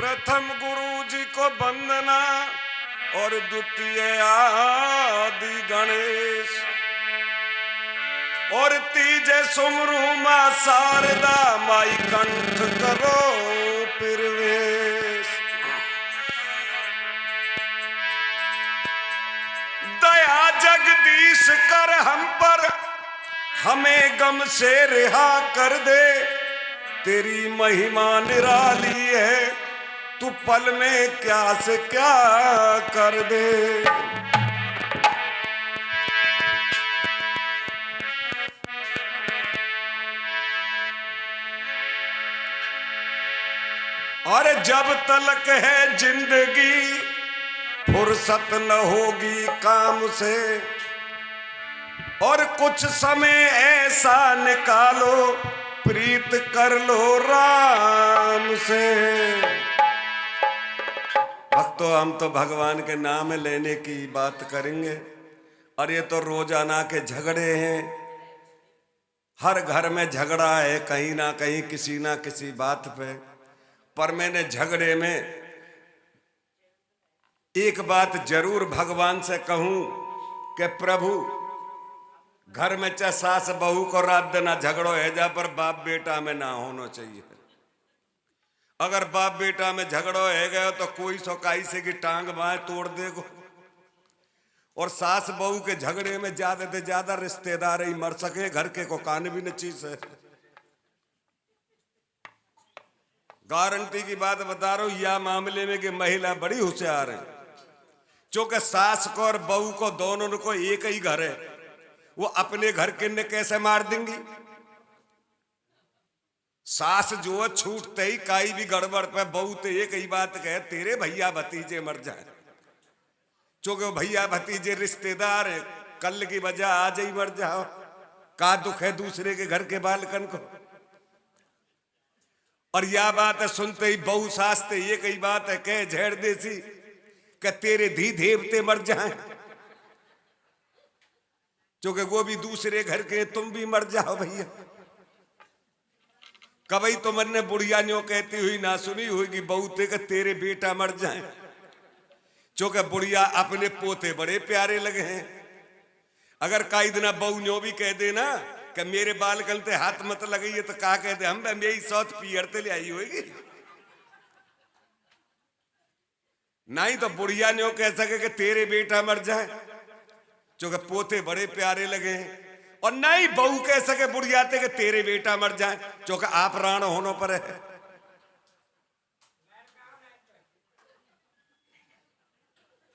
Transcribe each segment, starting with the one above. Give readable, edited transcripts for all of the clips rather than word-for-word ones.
प्रथम गुरु जी को वंदना और द्वितीय आदि गणेश और तीजे सुमरू मां शारदा माई कंठ करो प्रवेश। दया जगदीश कर हम पर, हमें गम से रिहा कर दे। तेरी महिमा निराली है, तू पल में क्या से क्या कर दे। और जब तलक है जिंदगी, फुर्सत न होगी काम से, और कुछ समय ऐसा निकालो, प्रीत कर लो राम से। भक्तों, हम तो भगवान के नाम लेने की बात करेंगे, और ये तो रोजाना के झगड़े हैं। हर घर में झगड़ा है, कहीं ना कहीं किसी ना किसी बात पे। पर मैंने झगड़े में एक बात जरूर भगवान से कहूं कि प्रभु, घर में चाहे सास बहू को रात देना झगड़ो है जा, पर बाप बेटा में ना होना चाहिए। अगर बाप बेटा में झगड़ो है गया तो कोई सौकाई से की टांग बाएं तोड़ देगो। और सास बहू के झगड़े में ज्यादा से ज्यादा रिश्तेदार ही मर सके, घर के को कान भी न चीज है। गारंटी की बात बता रहा हूं, यह मामले में कि महिला बड़ी होशियार है। क्योंकि सास को और बहू को दोनों को एक ही घर है, वो अपने घर के ने कैसे मार देंगी। सास जो छूटते ही काई भी गड़बड़ पे बहू तो एक ही बात कहे, तेरे भैया भतीजे मर जाए। क्योंकि भैया भतीजे रिश्तेदार है, कल की वजह आज ही मर जाओ। का दुख है दूसरे के घर के बालकन को। और यह बात है सुनते ही बहू सासते एक ही बात है, कहे झेड़ देसी कि तेरे धी देवते मर जाएं। क्योंकि वो भी दूसरे घर के, तुम भी मर जाओ भैया। कभी तो मन ने बुढ़िया न्यो कहती हुई ना सुनी होगी बहुते कि तेरे बेटा मर जाएं। क्योंकि बुढ़िया अपने पोते बड़े प्यारे लगे हैं। अगर कई दिन बहू न्यो भी कह देना कि मेरे बाल गलते हाथ मत लगी है, तो कहा कहते हम मेरी सौत पियरते ले आई होगी। नहीं तो बुढ़िया न्यो कह सके कि तेरे बेटा मर जाए, क्योंकि पोते बड़े प्यारे लगे हैं। और नहीं बहू कह सके बुढ़िया थे कि तेरे बेटा मर जाए, क्योंकि आप राण होने पर है।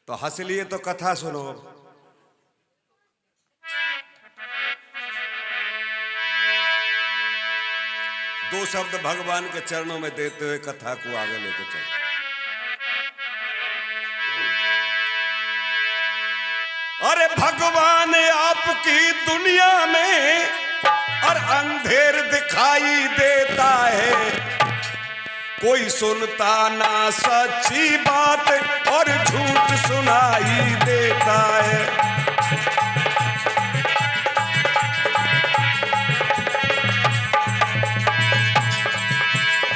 तो हंस लिए तो कथा सुनो। दो शब्द भगवान के चरणों में देते हुए कथा को आगे लेके चलते। अरे भगवान आपकी दुनिया में और अंधेर दिखाई देता है, कोई सुनता ना सच्ची बात और झूठ सुनाई देता है।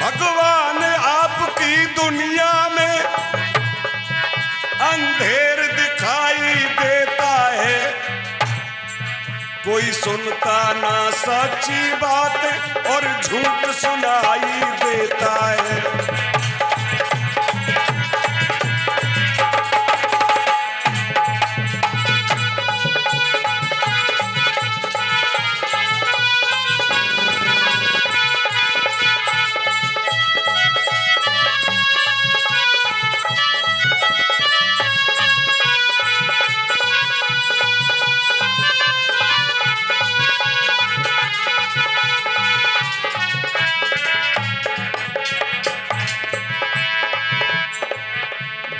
भगवान आपकी दुनिया में अंधेर दिखाई देता है, कोई सुनता ना सच्ची बात और झूठ सुनाई देता है।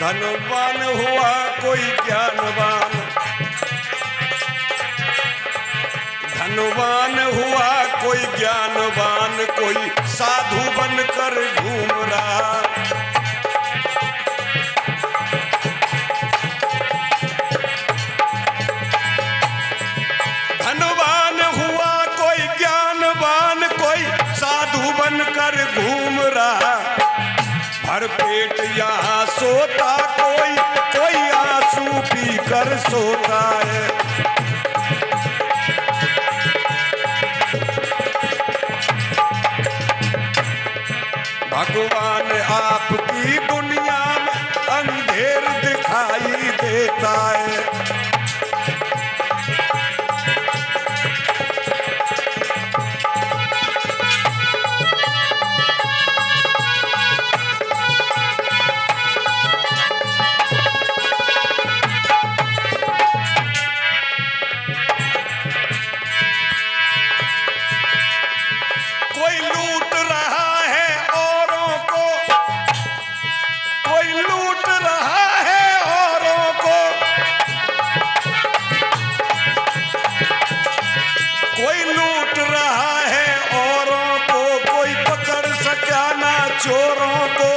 धनवान हुआ कोई ज्ञानवान, धनवान हुआ कोई ज्ञानवान, कोई साधु बनकर घूम रहा। धनवान हुआ कोई ज्ञानवान, कोई साधु बनकर घूम रहा। भर पेट सोता है। भगवान आपकी दुनिया में अंधेर दिखाई देता है। कोई लूट रहा है औरों को, कोई लूट रहा है औरों को, कोई लूट रहा है औरों को, कोई पकड़ सका ना चोरों को।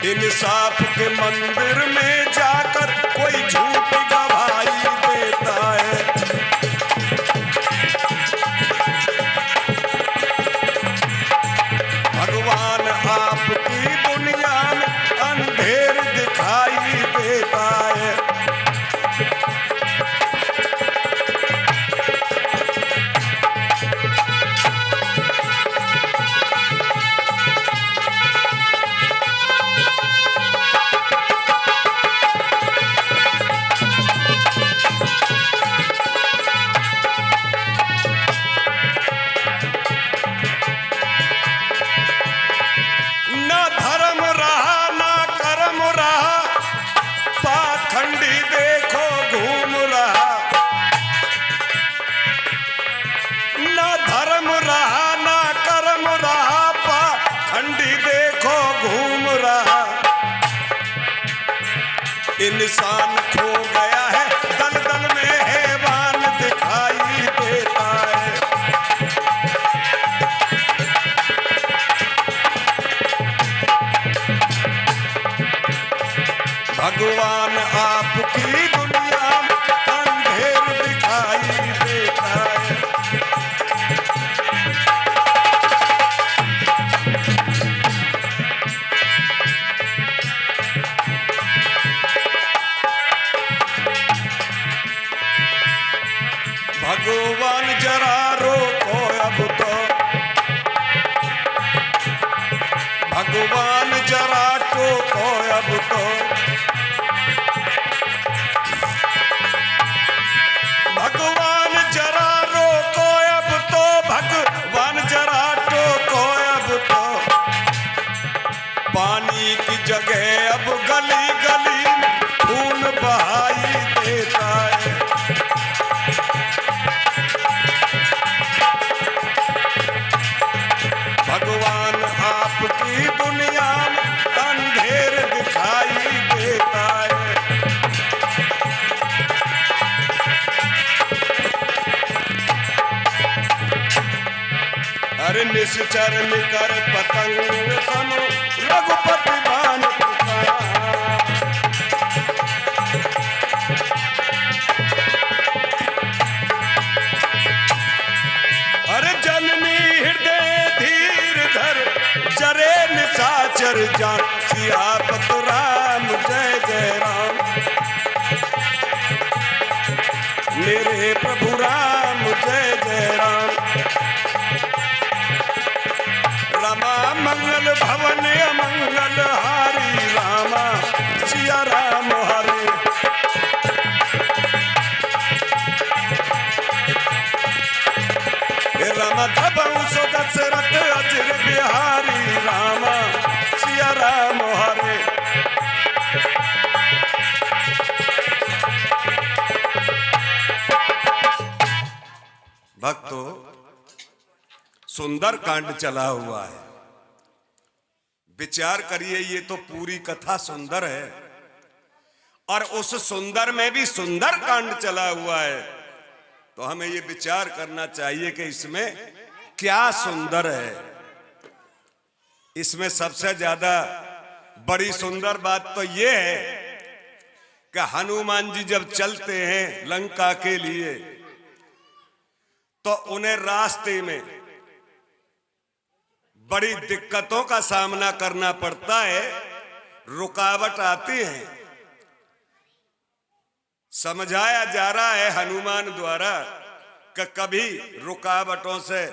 इंसाफ के मंदिर में जाकर कोई झूठ गवाही देता है। भगवान आपकी दुनिया में अंधेर दिखाई देता है। ना धर्म रहा ना कर्म रहा, पाखंडी देखो घूम रहा। ना धर्म रहा ना कर्म रहा, पाखंडी देखो घूम रहा। इंसान खो गया है दलदल में, हैवान दिखाई देता है। भगवान आपकी दुनिया में अंधेर दिखाई देता है। भगवान जरा रोको अब तो, भगवान जरा टोको अब तो। भगवान जरा रोको अब तो, भगवान जरा टोको अब तो। पानी की जगह अब गली गली में खून बहाई देता है। भगवान आपकी दुनिया में अंधेर दिखाई देता है। अरे निश्चर निकर पतंग सनो रघुपति बान पुकार। अरे जननी हृदय धीर धर, जरे निशाचर जान। सियापत राम जय जय राम, मेरे प्रभु राम जय जय राम। रमा मंगल भवन अमंगल हारी, रामा सिया राम हरे। राम धबऊ सो दशरथ अजर बिहारी, रामा सिया राम हरे। भक्तों, सुंदर कांड चला हुआ है। विचार करिए, ये तो पूरी कथा सुंदर है और उस सुंदर में भी सुंदर कांड चला हुआ है। तो हमें ये विचार करना चाहिए कि इसमें क्या सुंदर है। इसमें सबसे ज्यादा बड़ी सुंदर बात तो ये है कि हनुमान जी जब चलते हैं लंका के लिए, तो उन्हें रास्ते में बड़ी दिक्कतों का सामना करना पड़ता है, रुकावट आती है। समझाया जा रहा है हनुमान द्वारा कि कभी रुकावटों से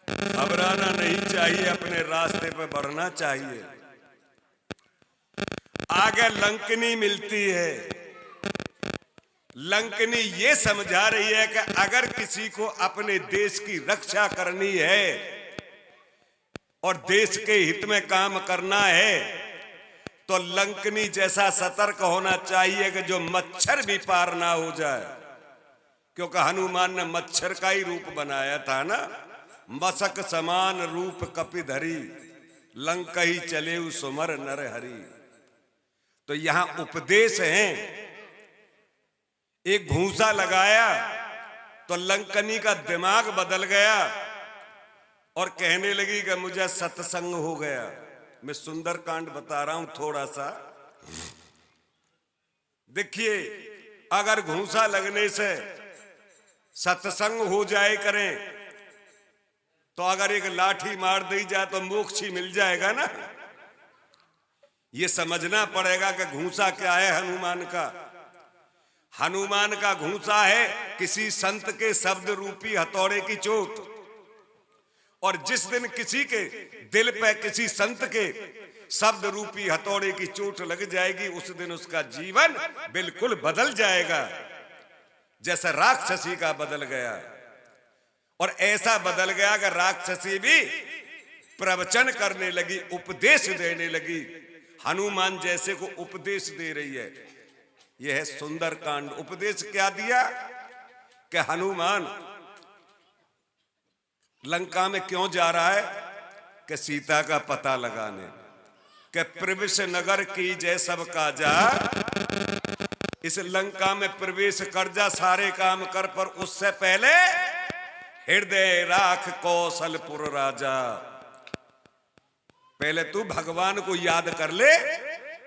घबराना नहीं चाहिए, अपने रास्ते पर बढ़ना चाहिए। आगे लंकनी मिलती है। लंकनी ये समझा रही है कि अगर किसी को अपने देश की रक्षा करनी है और देश के हित में काम करना है तो लंकनी जैसा सतर्क होना चाहिए कि जो मच्छर भी पार ना हो जाए, क्योंकि हनुमान ने मच्छर का ही रूप बनाया था ना। मसक समान रूप कपिधरी, लंकही चले सुमर नर हरि। तो यहां उपदेश है। एक घूंसा लगाया तो लंकनी का दिमाग बदल गया और कहने लगी कि मुझे सत्संग हो गया। मैं सुंदरकांड बता रहा हूं थोड़ा सा। देखिए, अगर घूंसा लगने से सत्संग हो जाए करें तो अगर एक लाठी मार दी जाए तो मोक्ष ही मिल जाएगा ना। ये समझना पड़ेगा कि घूंसा क्या है हनुमान का। हनुमान का घूंसा है किसी संत के शब्द रूपी हथौड़े की चोट। और जिस दिन किसी के दिल पे किसी संत के शब्द रूपी हथौड़े की चोट लग जाएगी, उस दिन उसका जीवन बिल्कुल बदल जाएगा, जैसे राक्षसी का बदल गया। और ऐसा बदल गया कि राक्षसी भी प्रवचन करने लगी, उपदेश देने लगी। हनुमान जैसे को उपदेश दे रही है। यह है सुंदरकांड। उपदेश क्या दिया कि हनुमान लंका में क्यों जा रहा है? कि सीता का पता लगाने। कि प्रवेश नगर की जय सब काजा, इस लंका में प्रवेश कर जा, सारे काम कर, पर उससे पहले हृदय राख कौशलपुर राजा। पहले तू भगवान को याद कर ले।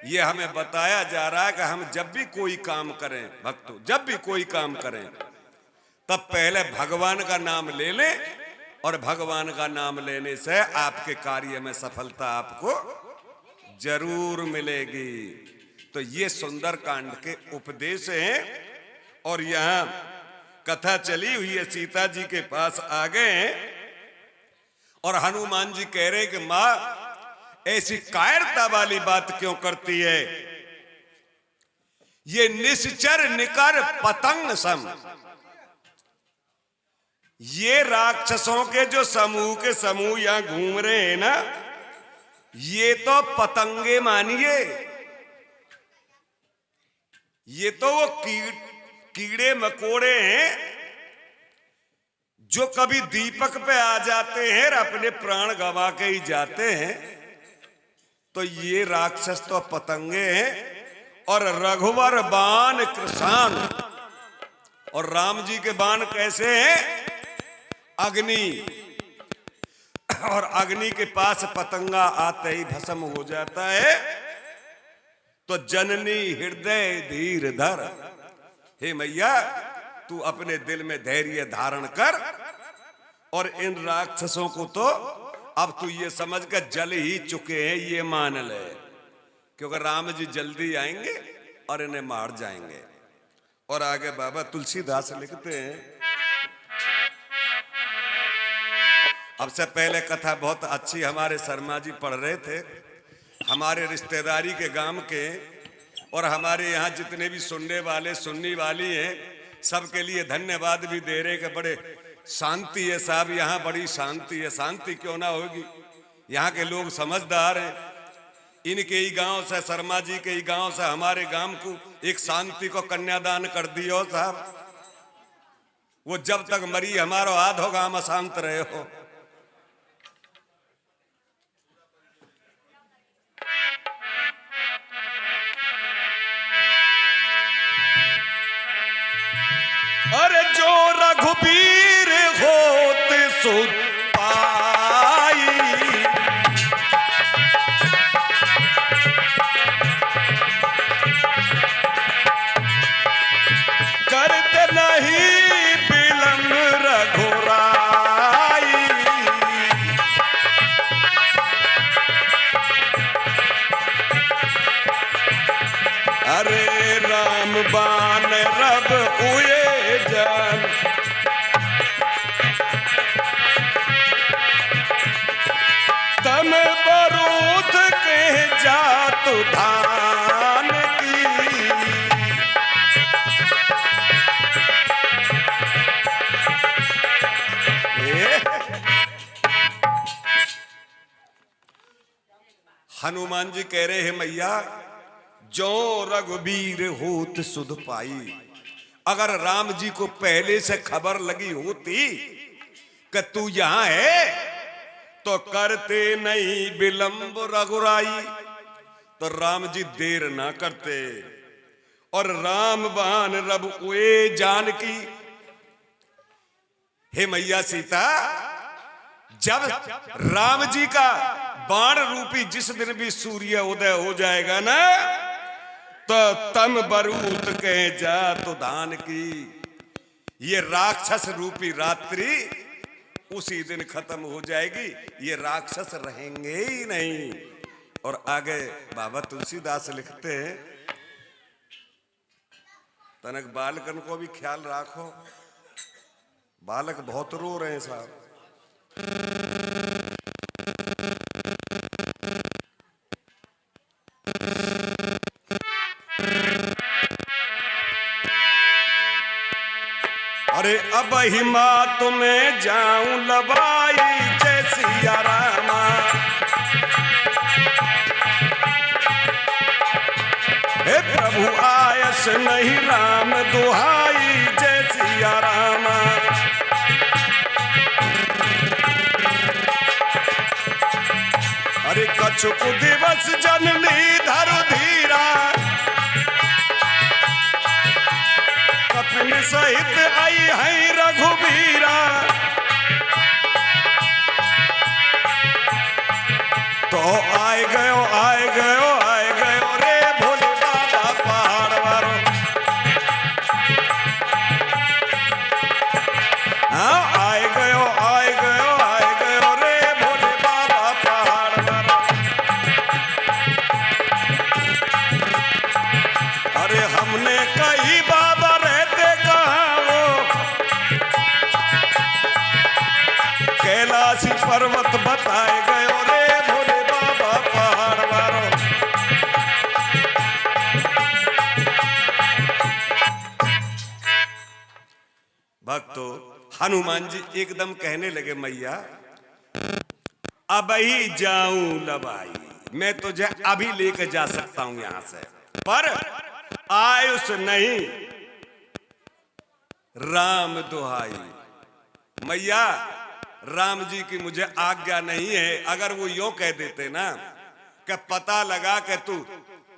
ये हमें बताया जा रहा है कि हम जब भी कोई काम करें, भक्तों, जब भी कोई काम करें तब पहले भगवान का नाम ले लें, और भगवान का नाम लेने से आपके कार्य में सफलता आपको जरूर मिलेगी। तो ये सुंदरकांड के उपदेश हैं। और यहां कथा चली हुई है, सीता जी के पास आ गए हैं और हनुमान जी कह रहे कि मां ऐसी कायरता वाली बात क्यों करती है? ये निश्चर निकर पतंग सम, ये राक्षसों के जो समूह के समूह यहां घूम रहे हैं ना, ये तो पतंगे मानिए। ये तो वो कीड़े मकोड़े हैं जो कभी दीपक पे आ जाते हैं और अपने प्राण गंवा के ही जाते हैं। तो ये राक्षस तो पतंगे हैं। और रघुवर बाण कृषाण, और राम जी के बाण कैसे हैं? अग्नि। और अग्नि के पास पतंगा आते ही भस्म हो जाता है। तो जननी हृदय धीर धर, हे मैया तू अपने दिल में धैर्य धारण कर, और इन राक्षसों को तो अब तू ये समझ कर जल ही चुके हैं, ये मान ले, क्योंकि राम जी जल्दी आएंगे और इन्हें मार जाएंगे। और आगे बाबा तुलसीदास लिखते हैं, अब से पहले कथा बहुत अच्छी हमारे शर्मा जी पढ़ रहे थे, हमारे रिश्तेदारी के गांव के, और हमारे यहाँ जितने भी सुनने वाले सुनने वाली हैं सबके लिए धन्यवाद भी दे रहे कि बड़े शांति है साहब, यहाँ बड़ी शांति है। शांति क्यों ना होगी, यहाँ के लोग समझदार हैं। इनके ही गांव से, शर्मा जी के ही गांव से हमारे गांव को एक शांति को कन्यादान कर दियो साहब। वो जब तक मरी हमारो हाथ होगा हम अशांत रहे हो। अरे जो रघुबीर होत सो पाई, करते नहीं बिलंब रघुराई। हनुमान जी कह रहे हैं मैया, जो रघुबीर होत सुध पाई। अगर राम जी को पहले से खबर लगी होती कि तू यहां है तो करते नहीं विलंब रघुराई, तो राम जी देर ना करते। और राम बाण रब उए जानकी। हे मैया सीता, जब राम जी का बाण रूपी जिस दिन भी सूर्य उदय हो जाएगा ना, तो तम बरूत कहे जा तो दान की। ये राक्षस रूपी रात्रि उसी दिन खत्म हो जाएगी, ये राक्षस रहेंगे ही नहीं। और आगे बाबा तुलसीदास लिखते हैं, तनक बालकन को भी ख्याल रखो, बालक बहुत रो रहे हैं साहब। अरे अब हिमा तुम्हें जाऊं लबाई जय सिया रामा। हे प्रभु आयस नहीं राम दुहाई जय सिया रामा। अरे कछुक दिवस जननी धरु धीरा, कपिन सहित आई है रघुबीरा। तो आए गयो आए गयो आए गयो रे भोले बाबा पहाड़ वारो। हाँ आए गयो आए गयो आए गयो रे भोले बाबा पहाड़ वारो। अरे हमने कई बाबा रहते कहाँ वो, कैलाशी पर्वत बताए गयो रे भोले बाबा पहाड़ वारो। भक्तों, हनुमान जी एकदम कहने लगे, मैया अब ही जाऊं लबाई, मैं तुझे अभी लेके जा सकता हूं यहां से, पर आयुष नहीं राम दुहाई। मैया राम जी की मुझे आज्ञा नहीं है। अगर वो यूं कह देते ना कि पता लगा कि तू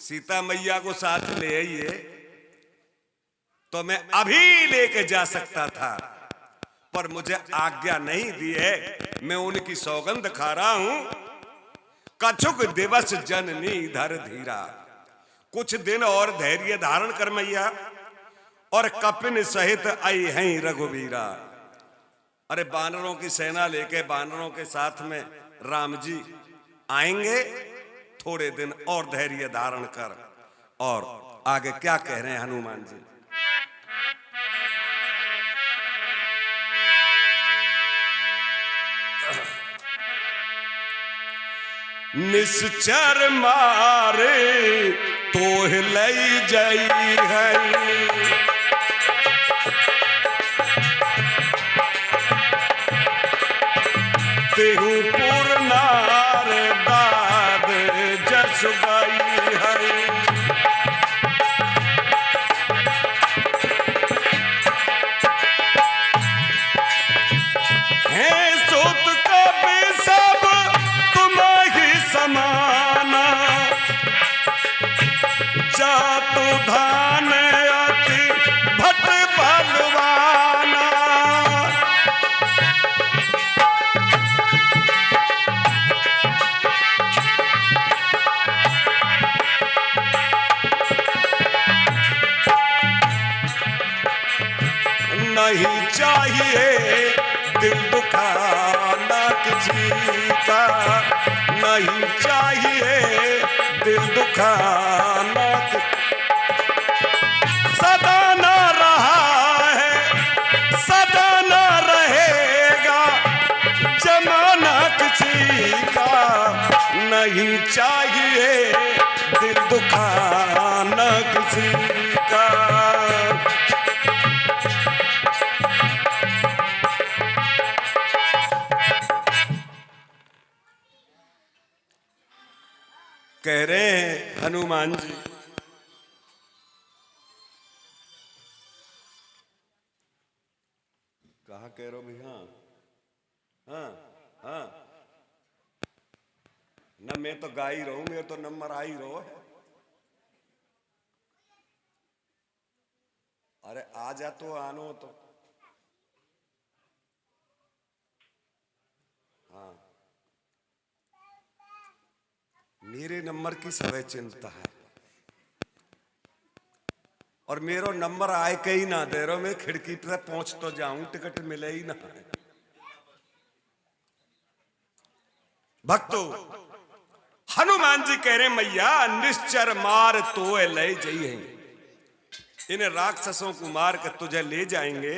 सीता मैया को साथ ले आइए, तो मैं अभी लेके जा सकता था, पर मुझे आज्ञा नहीं दी है। मैं उनकी सौगंध खा रहा हूं। कछुक दिवस जननी धर धीरा, कुछ दिन और धैर्य धारण कर मैया। और कपिन सहित आई हैं रघुबीरा। अरे बानरों की सेना लेके बानरों के साथ में राम जी आएंगे, थोड़े दिन और धैर्य धारण कर। और आगे क्या कह रहे हैं हनुमान जी, निश्चर मारे तोह लई जाई है। तेहू पूर्णार दाद जस गई है। सुत कवि सब तुम ही समाना, जातु धान अति भट बलवाना। नहीं चाहिए दिल दुखाना किसी का, नहीं चाहिए दिल दुखाना। सदा न रहा है सदा न रहेगा जमाना किसी का, नहीं चाहिए दिल दुखाना किसी का। कह रहे हैं हनुमान जी, कहा कह रहे हो भैया? हाँ हाँ, न मैं तो गा ही रहूं, मेरे तो नंबर आ ही रहो है। अरे आ जा तो आनो तो। हाँ, मेरे नंबर की सवै चिंता है, और मेरो नंबर आए के ही ना दे रहो, मैं खिड़की पे पहुंच तो जाऊं, टिकट मिले ही ना। भक्तों, हनुमान जी कह रहे मैया निश्चर मार तो ले जाइए, इन राक्षसों को मार कर तुझे ले जाएंगे,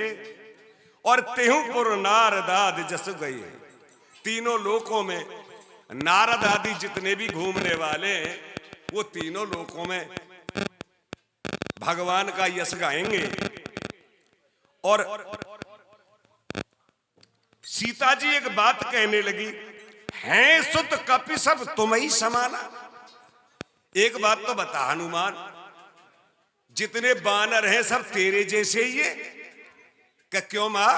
और तेहुपुर नारद आदि जस गए। तीनों लोकों में नारद आदि जितने भी घूमने वाले हैं, वो तीनों लोकों में भगवान का यश गाएंगे। और सीता जी एक बात कहने लगी, हैं सुत कपि सब तुम ही समाना। एक बात तो बता हनुमान, जितने बानर हैं सब तेरे जैसे ही है क्या? क्यों मां?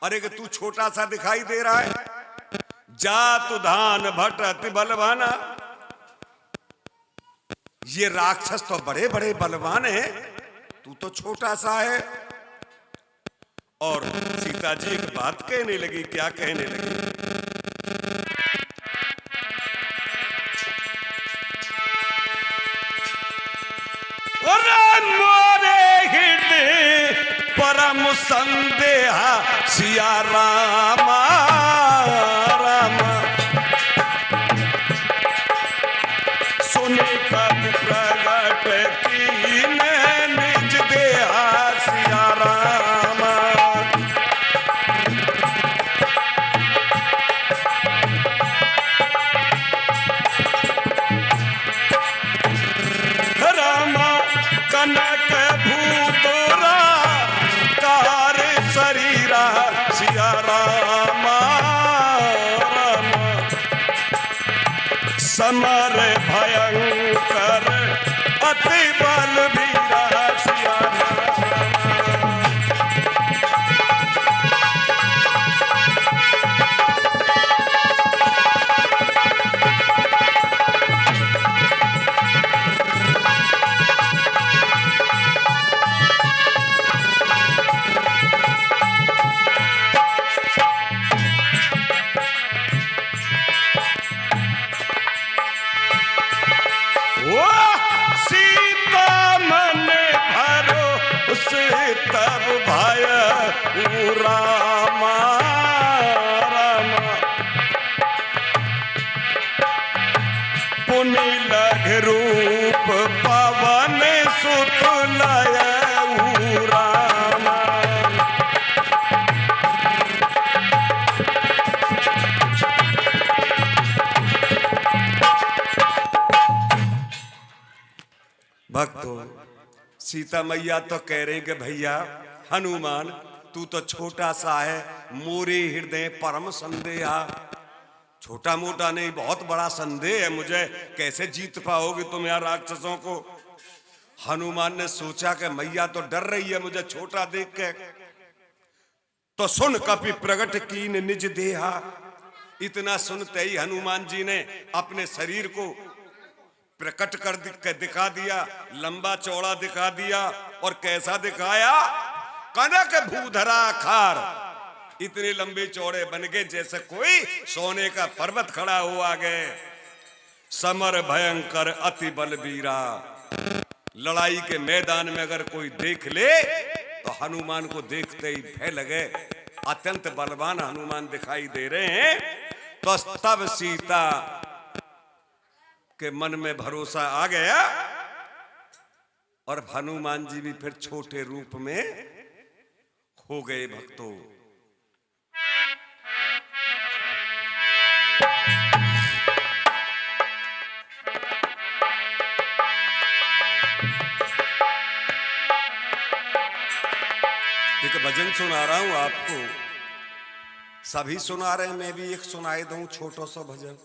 अरे कि तू छोटा सा दिखाई दे रहा है? जात धान भट अति बलवाना, ये राक्षस तो बड़े बड़े बलवान हैं, तू तो छोटा सा है। और सीता जी एक बात कहने लगी, क्या कहने लगी? मोरे हृदय परम संदेह सिया रामा रामा, सुने कब प्रगट कीन निज देहा सिया रामा। रामा कनक भूतोरा कार शरीरा सिया रामा रामा, समर भयंकर अति बलबीरा सिया रामा। तब भय रामा रामा, पुनि लघ रूप पवन सुत लय रामा। भक्तों, सीता मैया तो कह रही कि भैया हनुमान तू तो छोटा सा है, मोरे हृदय परम संदेह। छोटा मोटा नहीं, बहुत बड़ा संदेह है मुझे, कैसे जीत पाओगे तुम यार राक्षसों को? हनुमान ने सोचा कि मैया तो डर रही है मुझे छोटा देख के, तो सुन कपि प्रगट कीन निज देहा। इतना सुनते ही हनुमान जी ने अपने शरीर को प्रकट कर दिखा दिया, लंबा चौड़ा दिखा दिया। और कैसा दिखाया? कनक भूधरा खार, इतने लंबे चौड़े बन गए जैसे कोई सोने का पर्वत खड़ा हुआ गए। समर भयंकर अति बलबीरा, लड़ाई के मैदान में अगर कोई देख ले तो हनुमान को देखते ही भय लगे। अत्यंत बलवान हनुमान दिखाई दे रहे हैं। तो तब सीता के मन में भरोसा आ गया, और हनुमान जी भी फिर छोटे रूप में हो गए। भक्तों, एक भजन सुना रहा हूं आपको, सभी सुना रहे हैं, मैं भी एक सुनाई दूं छोटा सा भजन।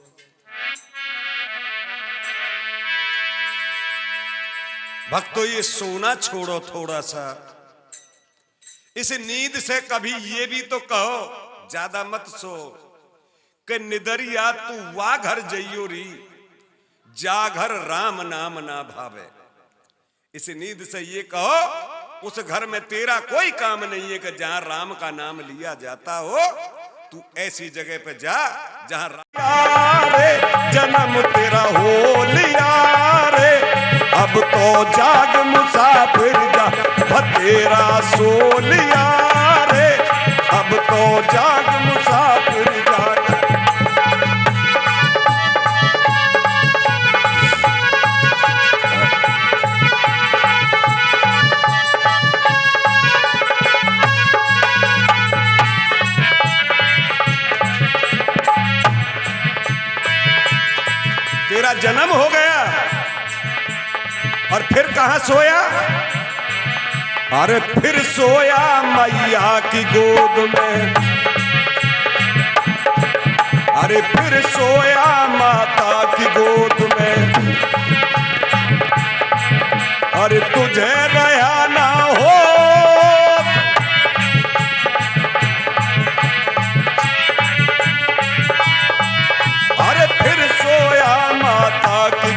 भक्तों ये सोना छोड़ो थोड़ा सा, इस नींद से कभी ये भी तो कहो ज्यादा मत सो कि निदरिया तू वा घर जइयो री, जाघर राम नाम ना भावे। इस नींद से ये कहो उस घर में तेरा कोई काम नहीं है कि जहां राम का नाम लिया जाता हो। तू ऐसी जगह पे जा जहां रे जन्म तेरा हो लिया रे, अब तो जाग मुसाफिर जा तेरा सो लिया रे, अब तो जाग मुसाफिर जा। तेरा जन्म हो गया और फिर कहां सोया? अरे फिर सोया मैया की गोद में, अरे फिर सोया माता की गोद में, अरे तुझे रहा ना हो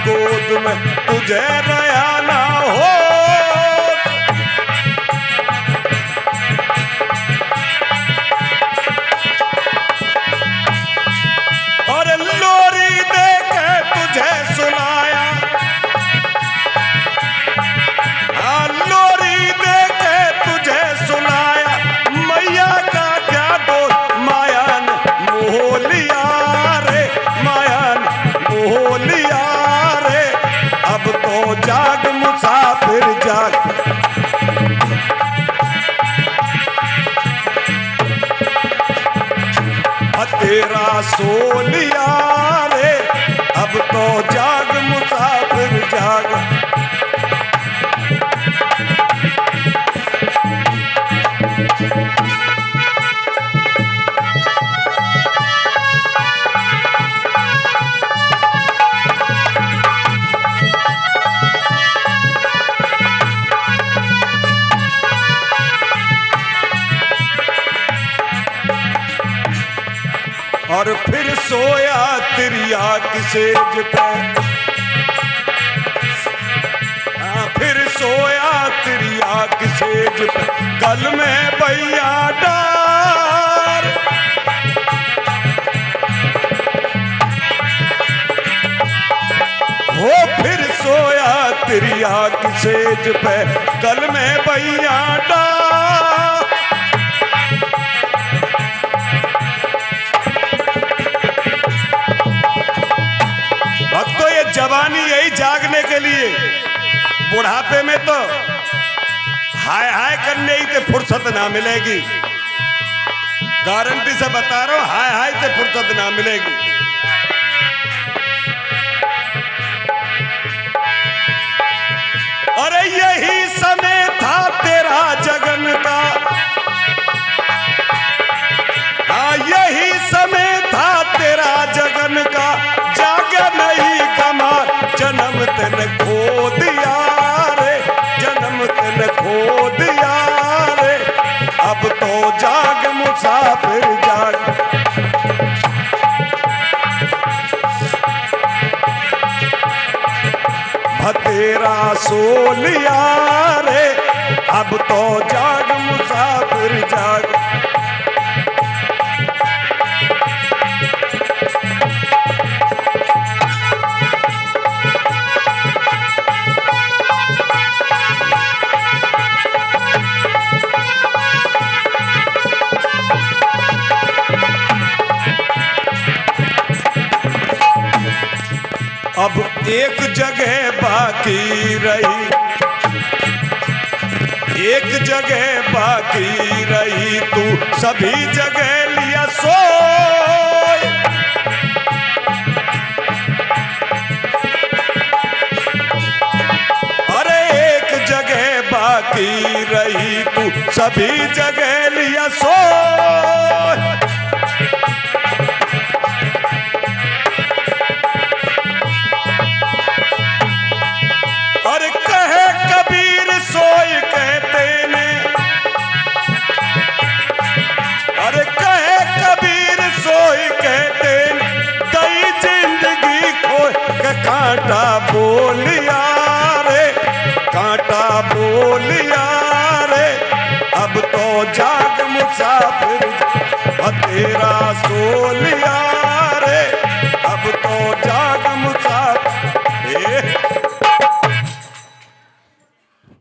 गोद में, तुझे रया ना हो। और लोरी दे के तुझे सुनाया, लोरी दे के तुझे सुनाया, मैया का क्या दोष मायान मोह लिया रे, मायान मोह लिया, अब तो जाग मुसाफिर जाग। तेरा सो लिया रे, अब तो जाग मुसाफिर जाग। और फिर सोया तिरिया की सेज पे, फिर सोया तिरिया की सेज पे, गल में बैया डार। हो फिर सोया तिरिया की सेज पे, गल में बैया डार। जवानी यही जागने के लिए, बुढ़ापे में तो हाय हाय करने ही तो फुर्सत ना मिलेगी। गारंटी से बता रहा हूं, हाय हाय से फुर्सत ना मिलेगी। अरे यही समय था तेरा जगन का, हाँ यही समय था तेरा जगन का, जागे नहीं कमार जन्म तेने खो दिया रे, जन्म तेने खो दिया रे, अब तो जाग मुसाफिर जाग। तेरा सो लिया रे, अब तो जाग मुसाफिर जाग। अब एक जगह बाकी रही, एक जगह बाकी रही, तू सभी जगह लिया सोए। अरे एक जगह बाकी रही, तू सभी जगह लिया सोए। अरे कहे हेरा सोलिया